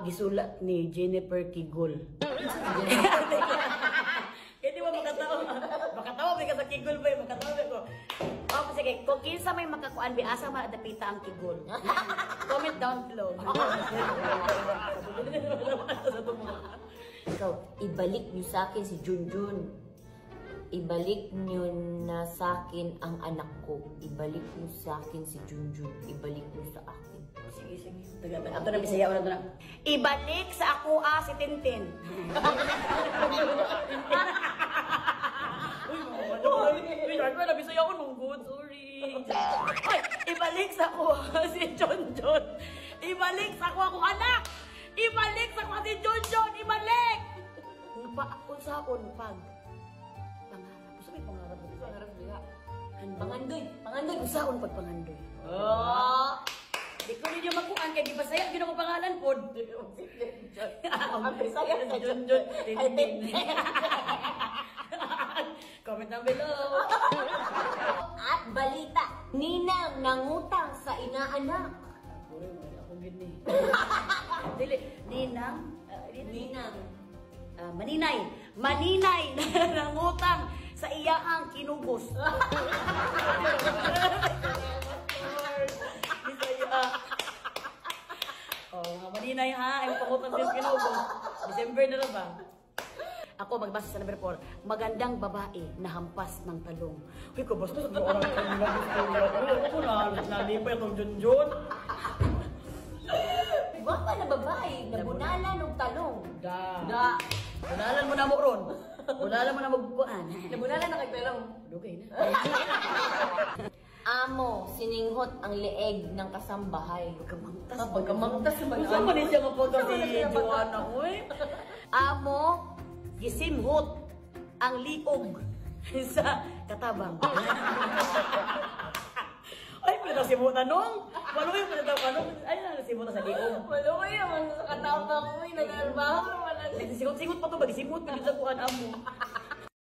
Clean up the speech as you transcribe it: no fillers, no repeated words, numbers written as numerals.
gisulat ni Jennifer Kigol. Kaya di ba makatawa ba ka sa Kigol ba? Makatawa ba ko? Oh, sige, kung kinsa may makakuan, asa madapita ang Kigol. Comment down below. Ikaw, ibalik niyo sa akin si Junjun. Ibalik niyo na sa akin ang anak ko. Ibalik niyo sa akin si Junjun. Ibalik niyo sa akin. Sige, sige. Ato na bisaya na ito na. Ibalik sa ako si Tintin. Uy, na bisaya ko nung good. Sorry. Ay, ibalik sa ako si Junjun. Ibalik sa ako akong anak. Ibalik sa ako si Junjun. Ibalik! Unsaon pag pangarap. Gusto may pangarap mo? Pangarap nila. Pangandoy. Pangandoy. Unsaon pag pangandoy? Oh! Di ko ninyo makuhaan kaya di ba sayang gino ko pangalan po? Ang bisaya sa Junjun. Comment down below. At balita, ninang nangutang sa inaanak. Ako gini. Dili, ninang. Ninang. Maninay. Maninay na nangutang sa iyaang kinubos. Oh, maninay ha. Yung pangutang sa kinubos. December na ba? Ako magbasa sa number 4. Magandang babae na hampas ng talong. Uy, kabas mo sa mga orang ako na nalipay itong Junjun. Wapa na babae, nabunalan ng talong. Da. Bunalan mo na mo ron. Bunalan mo na magbukuan. Nabunalan na kay talong. Dugay na. Amo, sininghot ang leeg ng kasambahay. Pagkamangtas. Pagkamangtas naman. Saan man siya mapagka si Joanna, uy? Amo, gisimhot ang liog sa katabang. Ay, pala nasimutan nung. Walo yung pinatawag. Ay, nasimutan sa liog. Walo kayo, sa katabang mo, nag-albaho. Singot-singot pa ito ba? Gisimhot, pinagsakuan amo.